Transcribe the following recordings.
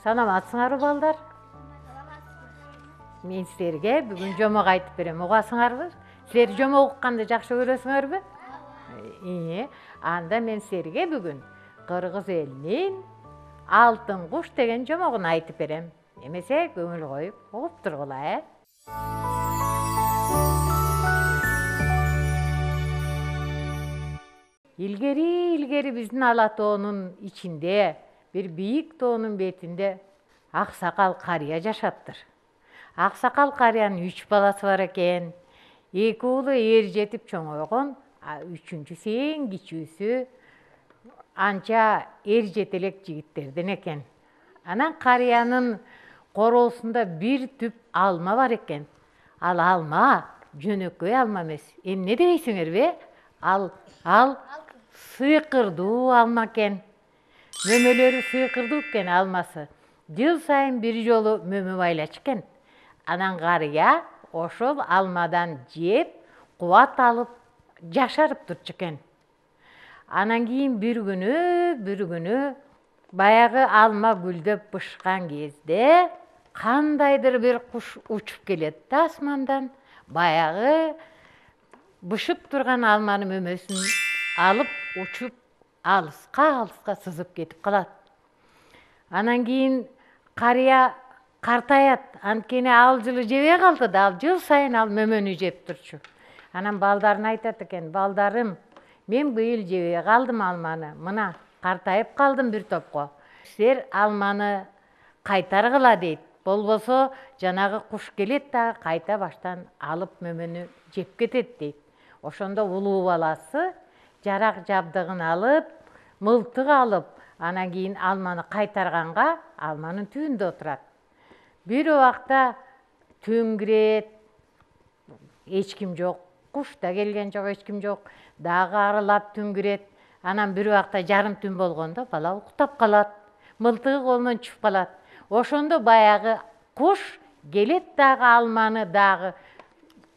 Саламатсыңарбы балдар? Мен силерге бүгүн жомок айтып берем. Угасыңарбы? Силер жомок укканды жакшы көрөсүңөрбү? Анда мен силерге бүгүн Кыргыз элинин Алтын куш деген жомогун айтып берем. Эмесе көңүл коюп угуп тургула, Илгери биздин Ала тоонун ичинде, бир бийик тоонун бетинде Аксакал карыя жашаптыр. Аксакал карыянын 3 баласы бар экен. 2 уулу жетип чоңойгон, үчүнчүсү эң кичүүсү анча жетелек жигиттерден экен. Анан карыянын короосунда бир түп алма бар экен. Ал алма жөнөкөй алма эмес. Эмне дебейсиңерби? Ал сыйкырдуу алма экен. Мөмөлөрү сыйкырдуу экен алмасы. Жыл сайын бир жолу мөмө байлач экен. Анан карыя ошол алмадан жеп, кубат алып жашарып турчу экен. Анан кийин бир күнү баягы алма гүлдөп бышкан кезде кандайдыр бир куш учуп келет да асмандан. Баягы бышып турган алманын мөмөсүн алып учуп алыска сызып кетип калат. Анан кийин карыя картаят, анткени ал жылы жебей калды да, ал жыл сайын ал мөмөнү жеп турчу. Анан балдарына айтат экен: балдарым, мен быйыл жебей калдым алманы, мына картайып калдым бир топко. Силер алманы кайтаргыла дейт. Болбосо жанагы куш келет дагы кайта баштан алып мөмөнү жеп кетет дейт. Ошондо улуу баласы жарак жабдыгын алып, мылтык алып, анан кийин алманы кайтарганга алманын түбүндө отурат. Бир убакта түн кирет, эч ким жок, куш да келген жок, эч ким жок. Дагы арылап түн кирет. Анан бир убакта жарым түн болгондо бала уктап калат. Мылтыгы колунан түшүп калат. Ошондо баягы куш келет дагы алманы дагы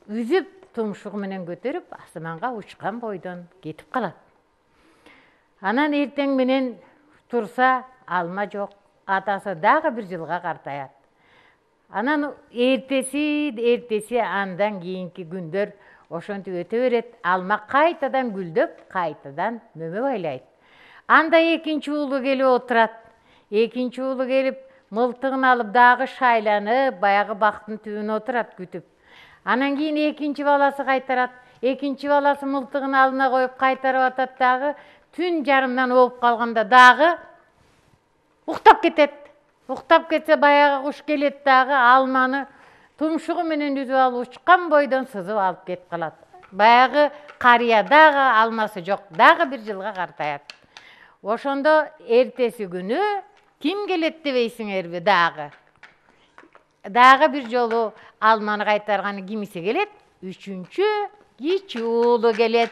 үзүп, тумшугу менен көтөрүп, асманга учкан бойдон кетип калат. Анан эртең менен турса, алма жок. Атасы дагы бир жылга картаят. Анан эртеси андан кийинки күндөр ошентип өтө берет. Алма кайтадан гүлдөп, кайтадан мөмө байлайт. Анда экинчи уулу келип отурат. Экинчи уулу келип, мылтыгын алып дагы шайланып, баягы бактын түбүнө отурат күтүп. Анан кийин экинчи баласы кайтарат. Экинчи баласы мылтыгын алдына коюп кайтарып атат дагы. Түн жарымдан болуп калганда дагы уктап кетет. Уктап кетсе баягы куш келет дагы алманы тумшугу менен үзүп алып учкан бойдон сызып алып кетип калат. Баягы карыя дагы алмасы жок, дагы бир жылга картаят. Ошондо эртеси күнү ким келет дебейсиңерби дагы? Дагы бир жолу алманы кайтарганы кимиси келет? Үчүнчү кичүү уулу келет.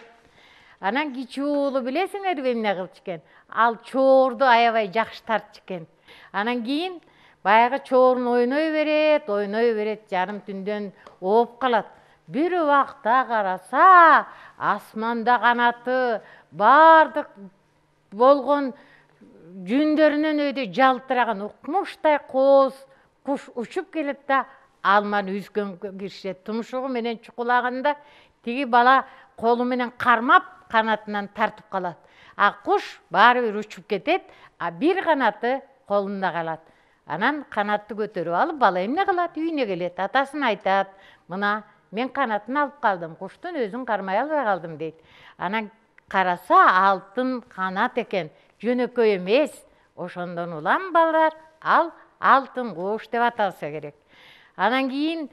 Анан кичүү уулу билесиңерби эмне кылчу экен? Ал чоорду аябай жакшы тартчу экен. Анан кийин баягы чоорун ойной берет, жарым түндөн ооп калат. Бир убакта караса, асманда канаты бардык болгон жүндөрүнөн өйдө жалтыраган укмуштай кооз куш учуп келет да алманы үзгөнгө киришет. Тумшугу менен чукулаганда тиги бала колу менен кармап канатынан тартып калат. А куш баары бир учуп кетет, а бир канаты колунда калат. Анан канатты көтөрүп алып, бала эмне кылат? Үйүнө келет. Атасына айтат: мына мен канатын алып калдым, куштун өзүн кармай албай калдым дейт. Анан караса, алтын канат экен, жөнөкөй эмес. Ошондон улам балдар, ал алтын куш деп аталса керек. Анан кийин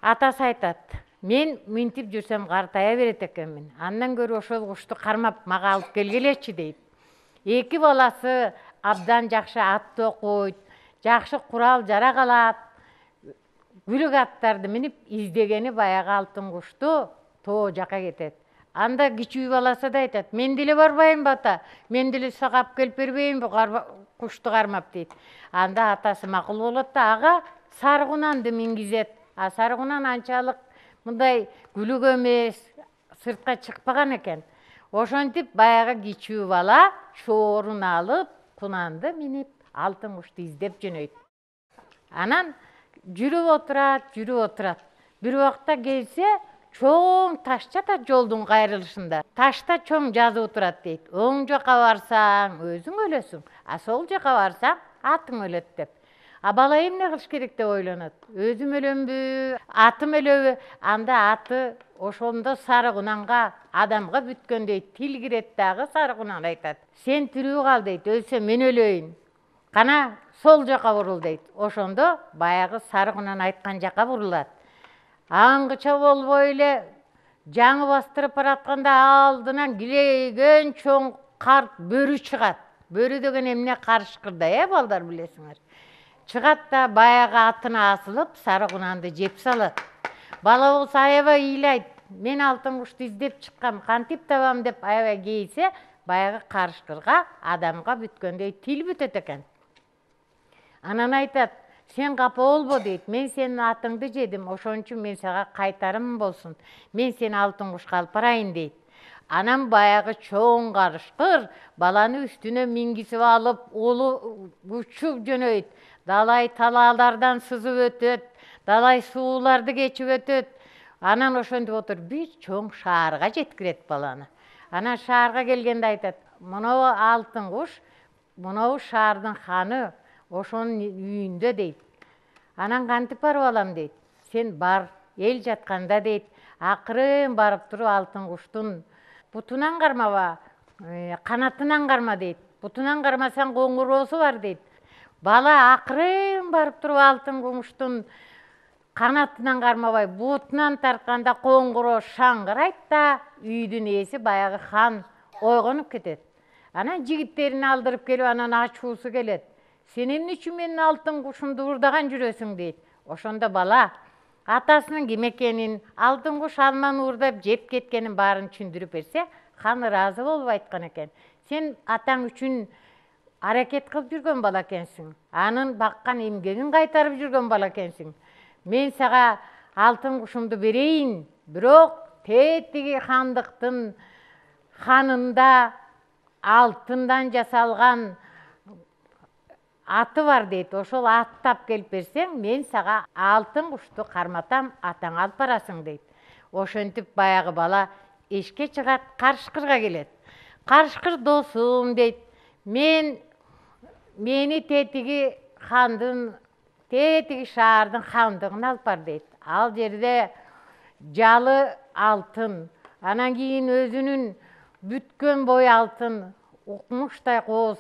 атасы айтат: мен минтип жүрсөм картая берет экенмин. Андан көрө ошол кушту кармап мага алып келгилечи дейт. Эки баласы абдан жакшы атты окуйт, жакшы курал жарак алат. Бүлүк аттарды минип издегени баягы алтын кушту тоо жака кетет. Анда кичүү баласы да айтат: мен деле барбайынбы ата? Мен деле сагап келип бербейинби кушту кармап дейт. Анда атасы макул болот да ага саргунанды мингизет. А саргунан анчалык мындай күлүк эмес, сыртка чыкпаган экен. Ошентип баягы кичүү бала чоорун алып, кунанды минип алтын кушту издеп жөнөйт. Анан жүрүп отурат. Бир убакта келсе, чоң таш жатат жолдун кайрылышында. Ташта чоң жазып турат дейт. Оң жака барсаң, өзүң өлөсүң, а сол жака барсаң, атың өлөт деп. А бала эмне кылыш керек деп ойлонот. Өзүм өлөмбү, атым өлөбү? Анда аты ошондо Сарыкунанга адамга бүткөндөй тил кирет дагы. Сарыкунан айтат: "Сен тирүү кал" дейт, "Өлсө мен өлөйүн. Кана сол жака бурул" дейт. Ошондо баягы Сарыкунан айткан жака бурулат. Аңгыча болбой эле жаңы бастырып баратканда алдынан килейген чоң карт бөрү чыгат. Бөрү деген эмне? Карышкырдай, балдар, билесиңер. Чыгат да баягы атына асылып Сарыкунанды жеп салат. Бала болсо аябай ыйлайт. Мен алтын кушту издеп чыккам, кантип табам деп аябай кейсе, баягы карышкырга адамга бүткөндөй тил бүтөт экен. Анан айтат: "Сен капа болбо" дейт. "Мен сенин атыңды жедим, ошон үчүн мен сага кайтарым болсун. Мен сени алтын кушка алып барайын" дейт. Анан баягы чоң карышкыр баланы үстүнө мингизип алып, улу учуп жөнөйт. Далай талаалардан сызып өтөт, далай сууларды кечип өтөт. Анан ошентип отуруп бир чоң шаарга жеткирет баланы. Анан шаарга келгенде айтат: "Монобу алтын куш, монобу шаардын ханы, ошонун үйүндө" дейт. Анан кантип барып алам дейт. "Сен бар, эл жатканда" дейт. "Акырын барып туруп алтын куштун бутунан кармаба, канатынан карма" дейт. "Бутунан кармасаң коңгуроосу бар" дейт. Бала акырын барып туруп алтын куштун канатынан кармабай, бутунан тартканда коңгуроо шаңгырайт да, үйдүн ээси баягы хан ойгонуп кетет. Анан жигиттерин алдырып келип, анан ачуусу келет. "Сен эмне үчүн менин алтын кушумду урдаган жүрөсүң" дейт. Ошондо бала атасынын ким экенин, алтын куш алманы урдап жеп кеткенин баарын түшүндүрүп берсе, хан ыраазы болуп айткан экен: "Сен атаң үчүн аракет кылып жүргөн бала экенсиң. Анын баккан эмгегин кайтарып жүргөн бала экенсиң. Мен сага алтын кушумду берейин, бирок тетиги хандыктын ханында алтындан жасалган аты бар" дейт. "Ошол атты алып келип берсең, мен сага алтын кушту карматам, атаңа алып барасың" дейт. Ошентип баягы бала эшикке чыгат, карышкырга келет. "Карышкыр досум" дейт. Мени тетиги хандын, тетиги шаардын хандыгына алып бар" дейт. "Ал жерде жалы алтын, анан кийин өзүнүн бүткөн бой алтын, укмуштай кооз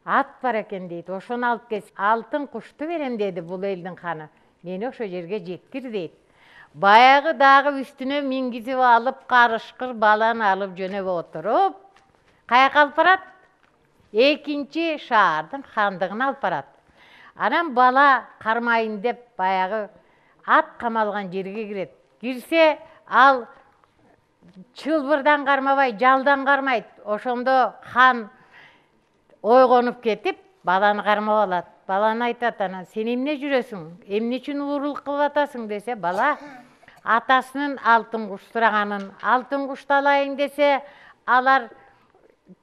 ат бар экен" дейт. "Ошону алып кел. Алтын кушту берем" деди бул элдин ханы. "Мени ошол жерге жеткир" дейт. Баягы дагы үстүнө мингизип алып, карышкыр баланы алып жөнөп отуруп, каяка алып барат? Экинчи шаардын хандыгына алып барат. Анан бала кармайын деп баягы ат камалган жерге кирет. Кирсе, ал чылбырдан кармабай, жалдан кармайт. Ошондо хан ойгонуп кетип, баланы кармап алат. Баланы айтат: "Анан сен эмне жүрөсүң? Эмне үчүн уурулук кылып атасың?" десе, бала атасынын алтын куш сураганын, алтын кушту алайын десе, алар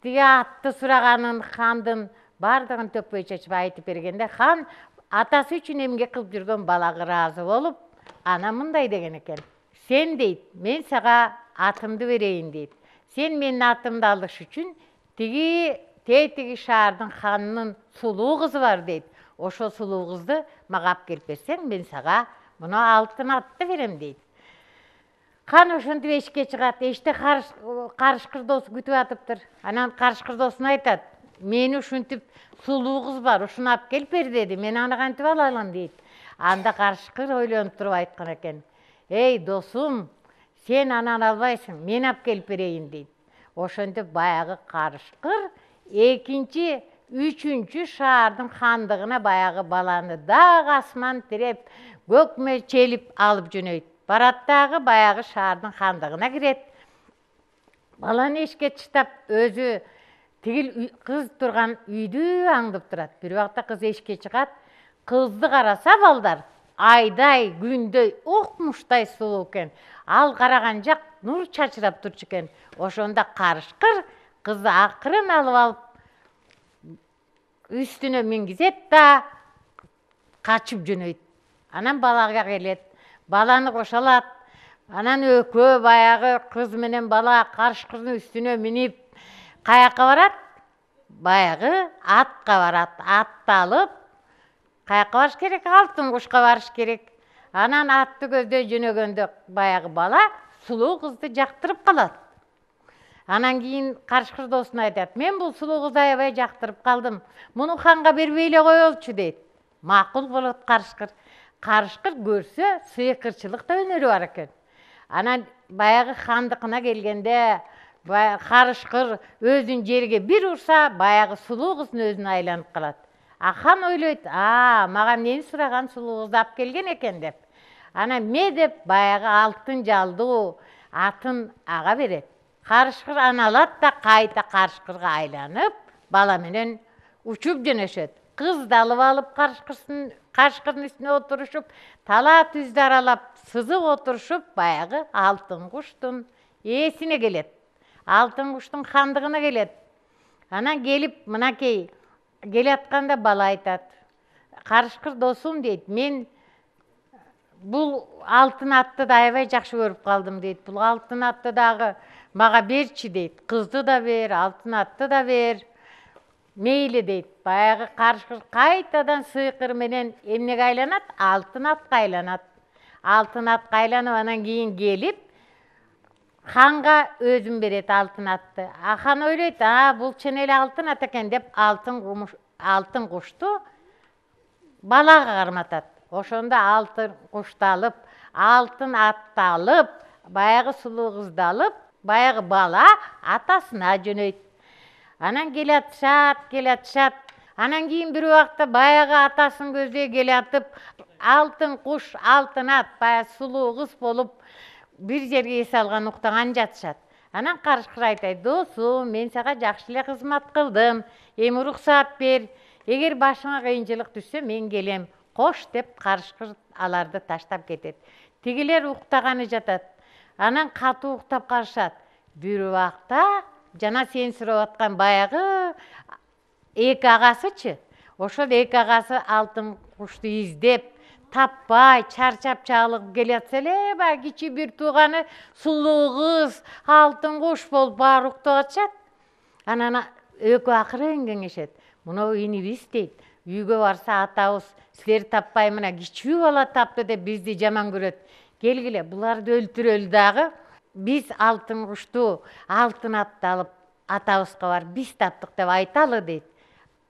тиги атты сураганын, хандын бардыгын төкпөй чачпай айтып бергенде, хан атасы үчүн эмгек кылып жүргөн балага ыраазы болуп, анан мындай деген экен: "Сен" дейт, "мен сага атымды берейин" дейт. "Сен менин атымды алыш үчүн тетиги шаардын ханынын сулуу кызы бар" дейт. "Ошол сулуу кызды мага алып келип берсең, мен сага мына алтын атты берем" дейт. Хан ошентип эшикке чыгат. Эшикте карышкыр досу күтүп атыптыр. Анан карышкыр досуна айтат: "Мени ушинтип сулуу кыз бар, ушуну алып келип бер" деди. "Мен аны кантип ала алам" дейт. Анда карышкыр ойлонуп туруп айткан экен: "Эй досум, сен анан албайсың, мен алып келип берейин" дейт. Ошентип баягы карышкыр экинчи, үчүнчү шаардын хандыгына баягы баланы дагы асман тиреп, көк челип алып жөнөйт. Барат дагы баягы шаардын хандыгына кирет. Баланы эшикке чыштап, өзү тигил кыз турган үйдү аңдып турат. Бир убакта кыз эшикке чыгат. Кызды караса, балдар, айдай, күндөй, укмуштай сулуу экен. Ал караган жак нур чачырап турчу экен. Ошондо карышкыр кызды акырын алып üstüne mingizет да качып жөнөйт. Анан балага келет, баланы кошалат. Анан экөө баягы кыз менен бала карышкырдын үстүнө минип каяка барат? Баягы атка барат. Атты алып каяка барыш керек? Алтын кушка барыш керек. Анан атты көздөй жөнөгөндө баягы бала сулуу кызды жактырып калат. Анан кийин карышкыр досуна айтат, мен бул сулуу кызды аябай жактырып калдым. Муну ханга бербей эле коелучу дейт. Макул болот карышкыр. Карышкыр көрсө сыйкырчылыкта өнөрү бар экен. Анан баягы хандыкына келгенде карышкыр өзүн жерге бир урса, баягы сулуу кыздын өзүнө айланып калат. Хан ойлойт, мага мени сураган сулуу кызды алып келген экен деп. Анан ме деп баягы алтын жалдуу атын ага берет. Карышкыр аны алат да кайта карышкырга айланып, бала менен учуп жөнөшөт. Кызды алып карышкырдын үстүнө отурушуп, талаа түздү аралап, сызып отурушуп, баягы алтын куштун ээсине келет. Алтын куштун хандыгына келет. Анан келип, мынакей келатканда бала айтат. Карышкыр досум дейт, мен бул алтын атты да аябай жакшы көрүп калдым дейт. Бул алтын атты дагы мага берчи дейт. Кызды да бер, алтын атты да бер. Мейли дейт. Баягы карышкыр кайтадан сыйкыр менен эмнеге айланат? Алтын атка айланат. Алтын атка айланып, анан кийин келип ханга өзүн берет алтын атты. Хан ойлойт, бул чын эле алтын ат экен деп алтын кушту балага карматат. Ошондо алтын кушту алып, алтын атты алып, баягы сулуу кызды алып, баягы бала атасына жөнөйт. Анан келатышат. Анан кийин бир убакта баягы атасын көздөй келатып, алтын куш, алтын ат, баягы сулуу кыз болуп бир жерге эс алган уктаган жатышат. Анан карышкыр айтат, досум, мен сага жакшы эле кызмат кылдым. Эми уруксат бер. Эгер башыңа кыйынчылык түшсө, мен келем. Кош деп карышкыр аларды таштап кетет. Тигилер уктаганы жатат. Анан катуу уктап калышат. Бир убакта жана сен сурап аткан баягы эки агасычы. Ошол эки агасы алтын кушту издеп, таппай, чарчап чагылып келатса эле, баягы кичи бир тууганы сулуу кыз, алтын куш болуп баары уктап атышат. Анан экөө акырын кеңешет. Мына инибиз дейт. Үйгө барса атабыз, силер таппай мына кичүү бала тапты деп бизди жаман көрөт. Келгиле, буларды өлтүрөлү дагы. Биз алтын кушту, алтын атты алып атабызга бар, биз таптык деп айталы дейт.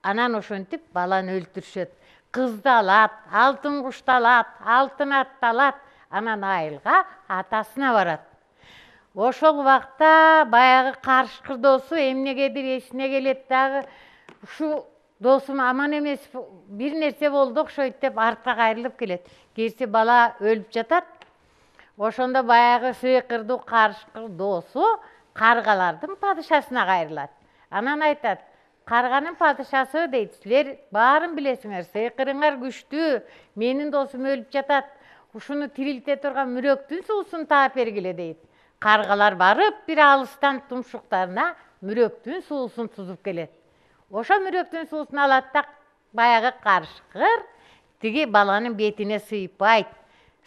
Анан ошентип баланы өлтүрүшөт. Кызды алат, алтын кушту алат, алтын атты алат, анан айылга атасына барат. Ошол убакта баягы карышкыр досу эмнегедир эсине келет дагы, ушу досум аман эмес, бир нерсе болду окшойт деп артка кайрылып келет. Келсе бала өлүп жатат. Ошондо баягы сыйкырдуу карышкыр досу каргалардын падышасына кайрылат. Анан айтат, карганын падышасы дейт, силер баарын билесиңер, сыйкырыңар күчтүү, менин досум өлүп жатат. Ушуну тирилте турган мүрөктүн суусун таап бергиле дейт. Каргалар барып, бир алыстан тумшуктарына мүрөктүн суусун тузуп келет. Ошо мүрөктүн суусун алат да баягы карышкыр тиги баланын бетине сыйпайт.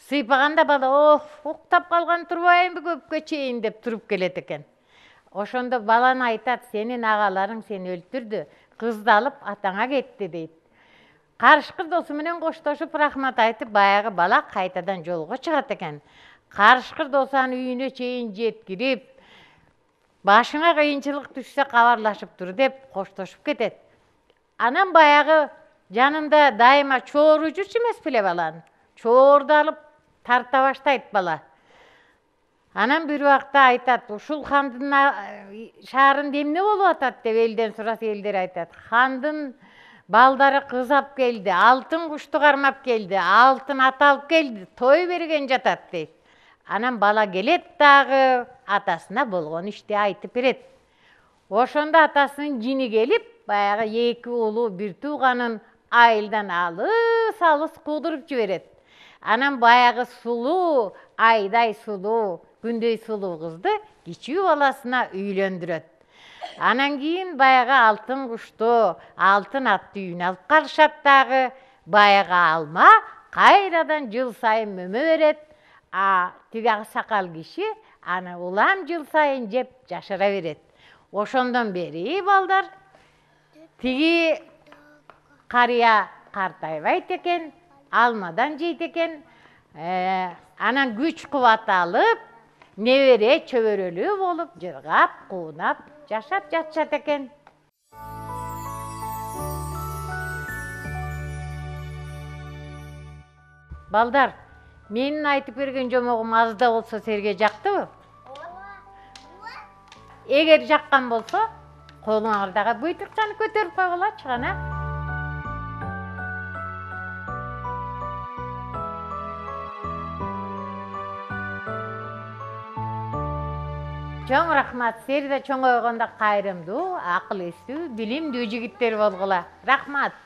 Сыйпаганда бала, уктап калган турбайынбы көпкө чейин деп туруп келет экен. Ошондо баланы айтат, сенин агаларың сени өлтүрдү, кызды алып атаңа кетти дейт. Карышкыр досу менен коштошуп рахмат айтып, баягы бала кайтадан жолго чыгат экен. Карышкыр досу аны үйүнө чейин жеткирип, башыңа кыйынчылык түшсө кабарлашып тур деп коштошуп кетет. Анан баягы жанында дайыма чоору жүрчү эмес беле баланын. Чоорду алып тарта баштайт бала. Анан бир убакта айтат, ушул хандын шаарында эмне болуп атат деп элден сураса, элдер айтат, хандын балдары кыз алып келди, алтын кушту кармап келди, алтын ат алып келди, той берген жатат дейт. Анан бала келет дагы атасына болгон ишти айтып берет. Ошондо атасынын жини келип, баягы эки уулу бир тууганын айылдан алыс куудуруп жиберет. Анан баягы сулуу, айдай сулуу, күндөй сулуу кызды кичүү баласына үйлөндүрөт. Анан кийин баягы алтын кушту, алтын атты үйүнө алып калышат дагы. Баягы алма кайрадан жыл сайын мөмө берет. Тиги аксакал киши аны улам жыл сайын жеп жашыра берет. Ошондон бери балдар тиги карыя картайбайт экен, алмадан жейт экен. Анан күч кубат алып, небере чөбөрөлүү болуп, жыргап, куунап жашап жатышат экен. Балдар, менин айтып берген жомогум аз да болсо силерге жактыбы? Эгер жаккан болсо, колуңардагы буйтукчаны көтөрүп койгулачы гана. Чоң рахмат, силер да чоңойгондо кайрымдуу, акыл эстүү, билимдүү жигиттер болгула. Рахмат.